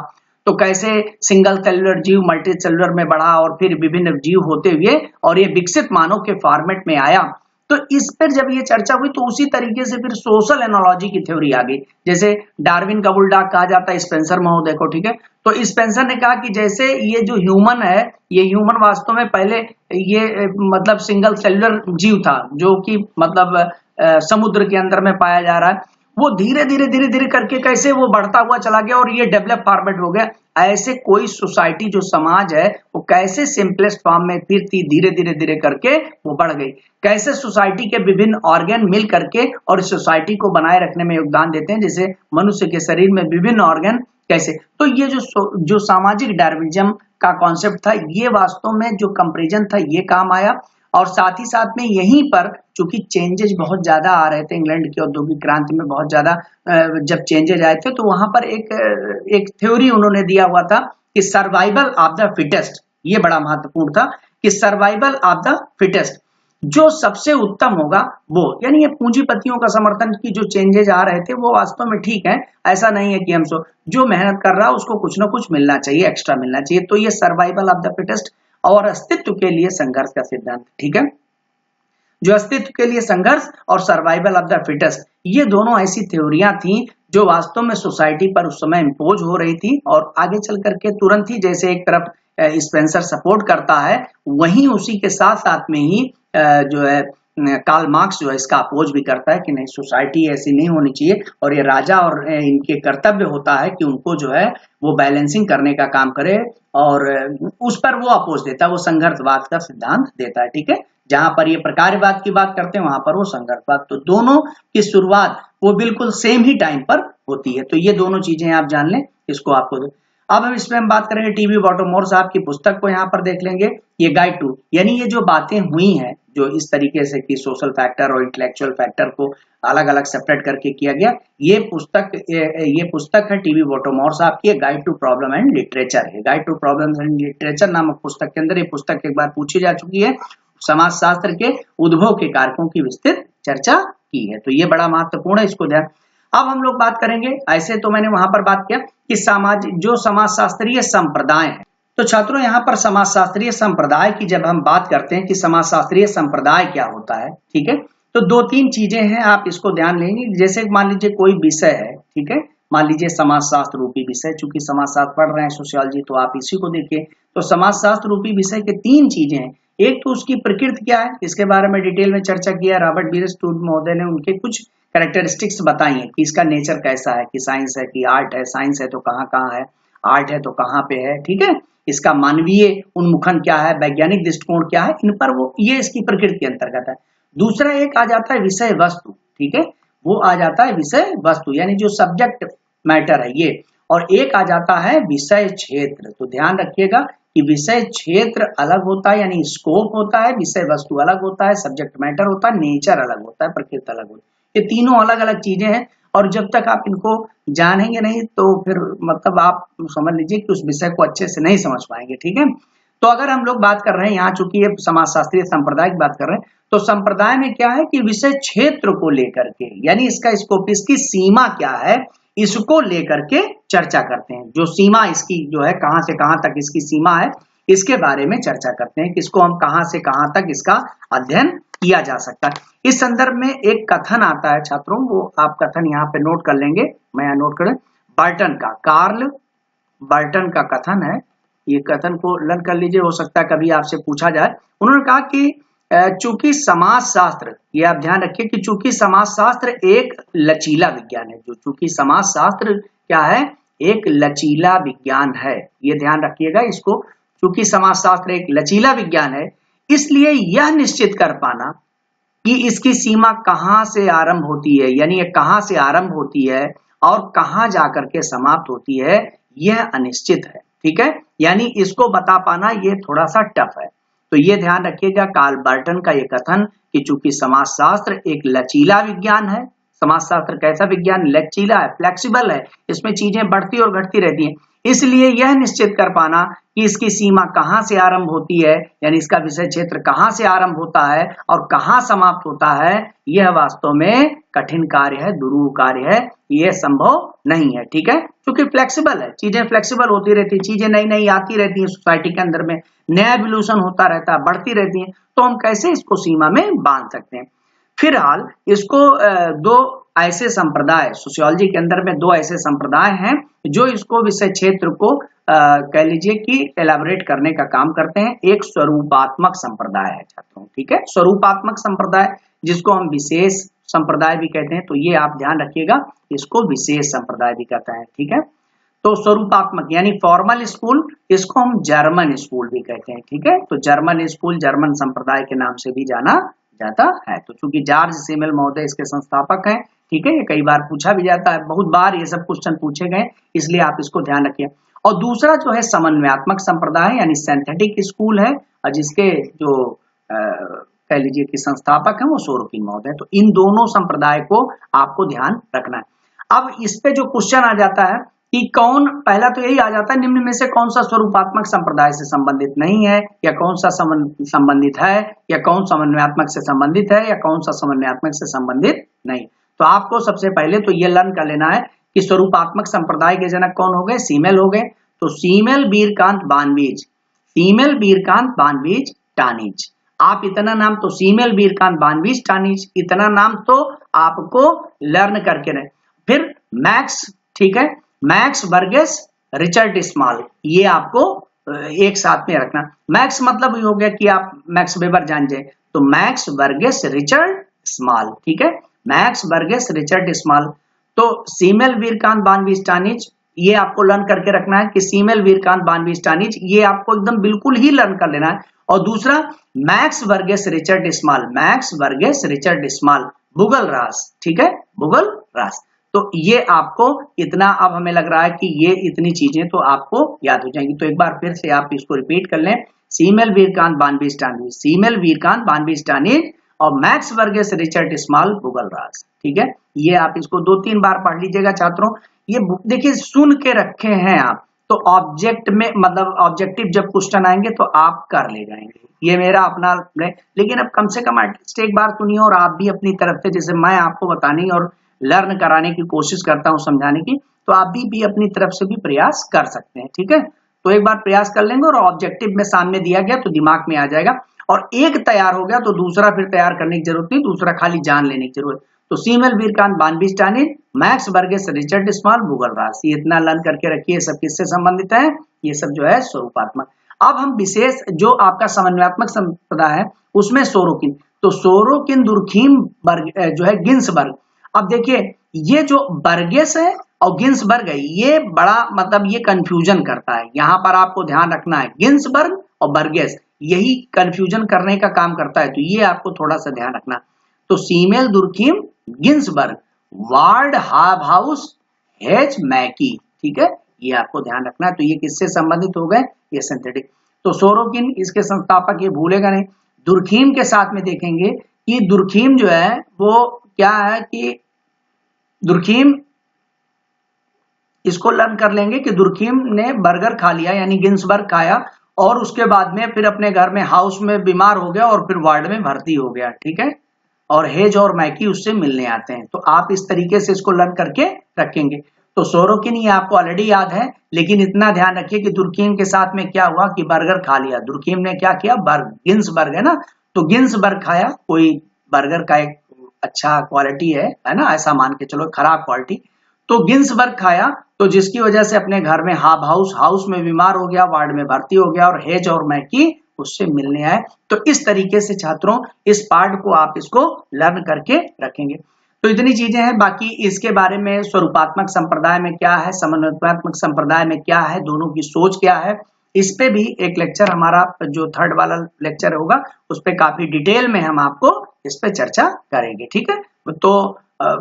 A: तो कैसे सिंगल सेलुलर जीव मल्टी सेलुलर में बढ़ा और फिर विभिन्न जीव होते हुए और ये विकसित मानव के फॉर्मेट में आया। तो इस पर जब ये चर्चा हुई तो उसी तरीके से फिर सोशल एनोलॉजी की थ्योरी आ गई, जैसे डार्विन का बुलडॉग कहा जाता है स्पेंसर महोदय को, ठीक है। तो स्पेंसर ने कहा कि जैसे ये जो ह्यूमन है, ये ह्यूमन वास्तव में पहले ये मतलब सिंगल सेलुलर जीव था, जो कि मतलब समुद्र के अंदर में पाया जा रहा है, वो धीरे धीरे करके कैसे वो बढ़ता हुआ चला गया और ये डेवलप फॉर्मेट हो गया। ऐसे कोई सोसाइटी जो समाज है वो कैसे सिंपलेस्ट फॉर्म में फिर धीरे करके वो बढ़ गई, कैसे सोसाइटी के विभिन्न ऑर्गन मिल करके और सोसाइटी को बनाए रखने में योगदान देते हैं, जैसे मनुष्य के शरीर में विभिन्न ऑर्गन कैसे। तो ये जो सामाजिक डार्विनिज्म का कॉन्सेप्ट था, ये वास्तव में जो कंपैरिजन था ये काम आया। और साथ ही साथ में यहीं पर चूंकि चेंजेस बहुत ज्यादा आ रहे थे, इंग्लैंड की औद्योगिक क्रांति में बहुत ज्यादा जब चेंजेस आए थे, तो वहां पर एक थ्योरी उन्होंने दिया हुआ था कि सर्वाइवल ऑफ द फिटेस्ट। ये बड़ा महत्वपूर्ण था कि सर्वाइवल ऑफ द फिटेस्ट, जो सबसे उत्तम होगा वो, यानी ये पूंजीपतियों का समर्थन की जो चेंजेस आ रहे थे वो वास्तव में ठीक है, ऐसा नहीं है कि हम जो मेहनत कर रहा है उसको कुछ ना कुछ मिलना चाहिए, एक्स्ट्रा मिलना चाहिए। तो ये सर्वाइवल ऑफ द फिटेस्ट और अस्तित्व के लिए संघर्ष का सिद्धांत, ठीक है। जो अस्तित्व के लिए संघर्ष और सर्वाइवल ऑफ द फिटेस्ट, ये दोनों ऐसी थ्योरियां थी जो वास्तव में सोसाइटी पर उस समय इम्पोज हो रही थी, और आगे चल करके तुरंत ही जैसे एक तरफ स्पेंसर सपोर्ट करता है, वहीं उसी के साथ साथ में ही जो है कार्ल मार्क्स जो है इसका अपोज भी करता है कि नहीं, सोसाइटी ऐसी नहीं होनी चाहिए, और ये राजा और इनके कर्तव्य होता है कि उनको जो है वो बैलेंसिंग करने का काम करे, और उस पर वो अपोज देता है, वो संघर्षवाद का सिद्धांत देता है, ठीक है। जहां पर ये प्रकार्यवाद की बात करते हैं वहां पर वो संघर्षवाद। तो दोनों की शुरुआत वो बिल्कुल सेम ही टाइम पर होती है। तो ये दोनों चीजें आप जान लें, इसको आपको। अब हम इसमें बात करेंगे टीबी वॉटरमोर साहब की पुस्तक को, यहाँ पर देख लेंगे ये गाइड टू, यानी ये जो बातें हुई हैं जो इस तरीके से कि सोशल फैक्टर और इंटेलेक्चुअल फैक्टर को अलग अलग सेपरेट करके किया गया, ये पुस्तक है टीबी वॉटरमोर साहब की, guide to problem and literature है। Guide to problems and literature नामक पुस्तक के अंदर ये पुस्तक एक बार पूछी जा चुकी है, समाजशास्त्र के उद्भव के कारकों की विस्तृत चर्चा की है। तो ये बड़ा महत्वपूर्ण है, इसको ध्यान। अब हम लोग बात करेंगे, ऐसे तो मैंने वहां पर बात किया कि समाजशास्त्रीय संप्रदाय है। तो छात्रों यहाँ पर समाजशास्त्रीय संप्रदाय की जब हम बात करते हैं कि समाजशास्त्रीय संप्रदाय क्या होता है, ठीक है, तो दो तीन चीजें हैं, आप इसको ध्यान लेंगे। जैसे मान लीजिए कोई विषय है, ठीक है, मान लीजिए समाजशास्त्र रूपी विषय, चूंकि समाजशास्त्र पढ़ रहे हैं सोशियोलॉजी, तो आप इसी को देखिए। तो समाजशास्त्र रूपी विषय के तीन चीजें हैं। एक तो उसकी प्रकृति क्या है, इसके बारे में डिटेल में चर्चा किया रॉबर्ट बीयरस्टूड महोदय ने, उनके कुछ कैरेक्टरिस्टिक्स बताई है कि इसका नेचर कैसा है, कि साइंस है कि आर्ट है, साइंस है तो कहाँ कहाँ है, आर्ट है तो कहाँ पे है, ठीक है, इसका मानवीय उन्मुखन क्या है, वैज्ञानिक दृष्टिकोण क्या है, इन पर वो ये इसकी प्रकृति के अंतर्गत है। दूसरा एक आ जाता है विषय वस्तु, ठीक है, वो आ जाता है विषय वस्तु यानी जो सब्जेक्ट मैटर है ये, और एक आ जाता है विषय क्षेत्र। तो ध्यान रखिएगा कि विषय क्षेत्र अलग होता है यानी स्कोप होता है, विषय वस्तु अलग होता है, सब्जेक्ट मैटर होता है, नेचर अलग होता है, प्रकृति अलग होती है। ये तीनों अलग अलग चीजें हैं, और जब तक आप इनको जानेंगे नहीं तो फिर मतलब आप समझ लीजिए कि उस विषय को अच्छे से नहीं समझ पाएंगे, ठीक है। तो अगर हम लोग बात कर रहे हैं यहाँ, चूंकि ये समाजशास्त्रीय संप्रदाय की बात कर रहे हैं, तो संप्रदाय में क्या है कि विषय क्षेत्र को लेकर के, यानी इसका स्कोप, इसकी सीमा क्या है, इसको लेकर के चर्चा करते हैं। जो सीमा इसकी जो है, कहां से कहां तक इसकी सीमा है, इसके बारे में चर्चा करते हैं कि इसको हम कहां से कहां तक इसका अध्ययन किया जा सकता है। इस संदर्भ में एक कथन आता है छात्रों, वो आप कथन यहाँ पे नोट कर लेंगे, मैं यहाँ नोट करें, बर्टन का, कार्ल बर्टन का कथन है। ये कथन को लर्न कर लीजिए, हो सकता है कभी आपसे पूछा जाए। उन्होंने कहा कि चूंकि समाजशास्त्र, ये आप ध्यान रखिए कि चूंकि समाजशास्त्र एक लचीला विज्ञान है, जो चूंकि समाजशास्त्र क्या है, एक लचीला विज्ञान है, ये ध्यान रखिएगा इसको। चूंकि समाजशास्त्र एक लचीला विज्ञान है, इसलिए यह निश्चित कर पाना कि इसकी सीमा कहां से आरंभ होती है, यानी ये कहां से आरंभ होती है और कहां जाकर के समाप्त होती है, यह अनिश्चित है, ठीक है, यानी इसको बता पाना ये थोड़ा सा टफ है। तो ये ध्यान रखिएगा कार्ल बर्टन का ये कथन कि चूंकि समाजशास्त्र एक लचीला विज्ञान है, समाजशास्त्र कैसा विज्ञान, लचीला है, फ्लेक्सिबल है, इसमें चीजें बढ़ती और घटती रहती हैं, इसलिए यह निश्चित कर पाना कि इसकी सीमा कहां से आरंभ होती है, यानी इसका विषय क्षेत्र कहां से आरंभ होता है और कहां समाप्त होता है, यह वास्तव में कठिन कार्य है, दुरूह कार्य है, यह संभव नहीं है, ठीक है, क्योंकि फ्लेक्सिबल है, चीजें फ्लेक्सिबल होती रहती है, चीजें नई नई आती रहती है सोसाइटी के अंदर में, नया एवोल्यूशन होता रहता है, बढ़ती रहती है, तो हम कैसे इसको सीमा में बांध सकते हैं। फिलहाल इसको दो ऐसे संप्रदाय सोशियोलॉजी के अंदर में दो ऐसे संप्रदाय हैं जो इसको विषय क्षेत्र को कह लीजिए कि एलाबोरेट करने का काम करते हैं। एक स्वरूपात्मक संप्रदाय है छात्रों, ठीक है, स्वरूपात्मक संप्रदाय जिसको हम विशेष संप्रदाय भी कहते हैं, तो ये आप ध्यान रखिएगा, इसको विशेष संप्रदाय भी कहता है, ठीक है। तो स्वरूपात्मक यानी फॉर्मल स्कूल, इसको हम जर्मन स्कूल भी कहते हैं, ठीक है। तो जर्मन स्कूल जर्मन संप्रदाय के नाम से भी जाना जाता है। तो चूंकि जॉर्ज सिमेल महोदय इसके संस्थापक हैं, ठीक है, ये कई बार पूछा भी जाता है, बहुत बार ये सब क्वेश्चन पूछे गए, इसलिए आप इसको ध्यान रखिए। और दूसरा जो है समन्वयात्मक संप्रदाय यानी सिंथेटिक स्कूल है, और जिसके जो कह लीजिए कि संस्थापक हैं वो सोरोकिन महोदय। तो इन दोनों संप्रदाय को आपको ध्यान रखना है। अब इस पे जो क्वेश्चन आ जाता है कि कौन, पहला तो यही आ जाता है निम्न में से कौन सा स्वरूपात्मक संप्रदाय से संबंधित नहीं है, या कौन सा संबंधित है, या कौन समन्वयात्मक से संबंधित है, या कौन सा समन्वयात्मक से संबंधित नहीं। तो आपको सबसे पहले तो ये लर्न कर लेना है कि स्वरूपात्मक संप्रदाय के जनक कौन हो गए, सीमेल हो गए। तो सीमेल, बीरकांत, बानवीज, सीमेल, बीरकांत, बानवीज, टानिज। आप इतना नाम तो सीमेल, बीरकांत, बानवीज, टानिज, इतना नाम तो आपको लर्न करके रहे। फिर मैक्स, ठीक है, मैक्स बर्गेस, रिचर्ड स्मॉल, ये आपको एक साथ में रखना। मैक्स मतलब ये हो गया कि आप मैक्स वेबर जान जाए, तो मैक्स बर्गेस, रिचर्ड स्मॉल, ठीक है, मैक्स बर्गेस, रिचर्ड स्मॉल। तो सीमेल, बीरकांत, बानवीज, टानिज, ये आपको लर्न करके रखना है कि सीमेल, बीरकांत, बानवीज, टानिज, ये आपको एकदम बिल्कुल ही लर्न कर लेना है। और दूसरा max Burgess, Richard small, max Burgess, Richard Small, Bougle रास, ठीक है, बुगल रास। तो ये आपको इतना, अब हमें लग रहा है कि ये इतनी चीजें तो आपको याद हो जाएंगी। तो एक बार फिर से आप इसको रिपीट कर लें, सीमेल, बीरकांत, बानवीज, टानिज, सीमेल, बीरकांत, बानवीज, टानिज, और max Burgess, Richard Small, Bougle रास, ठीक है। ये आप इसको 2-3 बार पढ़ लीजिएगा छात्रों। ये देखिए सुन के रखे हैं आप, तो ऑब्जेक्ट में मतलब ऑब्जेक्टिव जब क्वेश्चन आएंगे तो आप कर ले जाएंगे, ये मेरा अपना। लेकिन अब कम से कम एटलीस्ट एक बार सुनिए, और आप भी अपनी तरफ से, जैसे मैं आपको बताने और लर्न कराने की कोशिश करता हूं, समझाने की, तो आप भी अपनी तरफ से भी प्रयास कर सकते हैं, ठीक है। तो एक बार प्रयास कर लेंगे और ऑब्जेक्टिव में सामने दिया गया तो दिमाग में आ जाएगा, और एक तैयार हो गया तो दूसरा फिर तैयार करने की जरूरत नहीं, दूसरा खाली जान लेने की जरूरत। तो Simmel, Vierkandt, von Wiese, Tonnies, Max Burgess, Richard Small, Bougle Ross, ये इतना लर्न करके रखिए। सब किससे संबंधित है, ये सब जो है स्वरूपात्मक। अब हम विशेष जो आपका समन्वयात्मक संप्रदाय है उसमें सोरोकिन, तो सोरोकिन, दुर्खीम जो है गिन्सबर्ग। अब देखिए ये जो बर्गेस है और गिन्सबर्ग है, ये बड़ा मतलब ये कंफ्यूजन करता है, यहां पर आपको ध्यान रखना है, गिन्सबर्ग और बर्गेस यही कंफ्यूजन करने का काम करता है, तो ये आपको थोड़ा सा ध्यान रखना। तो Simmel, Durkheim, Ginsberg, Ward Hobhouse, Hayes Mackie, ठीक है, ये आपको ध्यान रखना है। तो ये किससे संबंधित हो गए, ये सिंथेटिक। तो सोरोकिन इसके संस्थापक, ये भूलेगा नहीं। दुर्खीम के साथ में देखेंगे कि दुर्खीम जो है वो क्या है कि दुर्खीम, इसको लर्न कर लेंगे कि दुर्खीम ने बर्गर खा लिया यानी गिन्सबर्ग खाया, और उसके बाद में फिर अपने घर में हाउस में बीमार हो गया और फिर वार्ड में भर्ती हो गया, ठीक है, और हेज और मैकी उससे मिलने आते हैं। तो आप इस तरीके से इसको लर्न करके रखेंगे। तो सोरोकिन ये आपको ऑलरेडी याद है, लेकिन इतना ध्यान रखिए कि दुर्खीम के साथ में क्या हुआ कि बर्गर खा लिया, दुर्खीम ने क्या किया, गिन्सबर्ग है ना, तो गिन्सबर्ग खाया, कोई बर्गर का एक अच्छा क्वालिटी है ना, ऐसा मान के चलो, खराब क्वालिटी, तो गिन्सबर्ग खाया, तो जिसकी वजह से अपने घर में हाउस में बीमार हो गया, वार्ड में भर्ती हो गया, और हेज और मैकी उससे मिलने आए। तो इस तरीके से छात्रों इस पार्ट को आप इसको लर्न करके रखेंगे। तो इतनी चीजें हैं, बाकी इसके बारे में स्वरूपात्मक संप्रदाय में क्या है, समन्वयात्मक संप्रदाय में क्या है, दोनों की सोच क्या है, इस पे भी एक लेक्चर हमारा जो 3rd वाला लेक्चर होगा उस पे काफी डिटेल में हम आपको इस पे चर्चा करेंगे, ठीक है। तो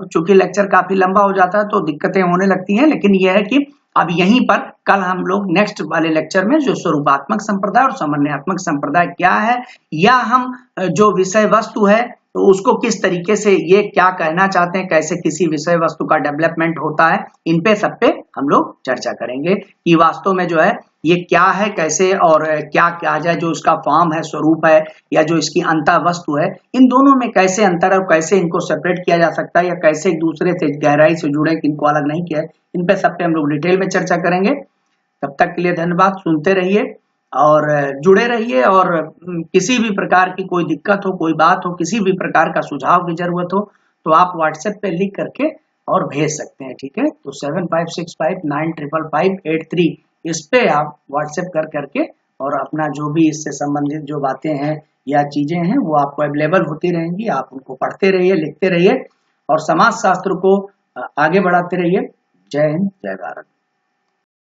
A: चूंकि लेक्चर काफी लंबा हो जाता है तो दिक्कतें होने लगती हैं, लेकिन यह है कि अब यहीं पर कल हम लोग नेक्स्ट वाले लेक्चर में जो स्वरूपात्मक संप्रदाय और समन्वयात्मक संप्रदाय क्या है, या हम जो विषय वस्तु है तो उसको किस तरीके से ये क्या कहना चाहते हैं, कैसे किसी विषय वस्तु का डेवलपमेंट होता है, इन पे सब पे हम लोग चर्चा करेंगे कि वास्तव में जो है ये क्या है, कैसे और क्या कहा जाए, जो इसका फॉर्म है, स्वरूप है, या जो इसकी अंतः वस्तु है, इन दोनों में कैसे अंतर है और कैसे इनको सेपरेट किया जा सकता है, या कैसे एक दूसरे से गहराई से जुड़े, इनको अलग नहीं किया है, इन पे सब पे हम लोग डिटेल में चर्चा करेंगे। तब तक के लिए धन्यवाद, सुनते रहिए और जुड़े रहिए। और किसी भी प्रकार की कोई दिक्कत हो, कोई बात हो, किसी भी प्रकार का सुझाव की जरूरत हो तो आप व्हाट्सएप पे लिख करके और भेज सकते हैं। ठीक है, तो 7565955583 इस पे आप व्हाट्सएप कर करके और अपना जो भी इससे संबंधित जो बातें हैं या चीजें हैं वो आपको अवेलेबल होती रहेंगी। आप उनको पढ़ते रहिए, लिखते रहिए और समाज शास्त्र को आगे बढ़ाते रहिए। जय हिंद, जय भारत।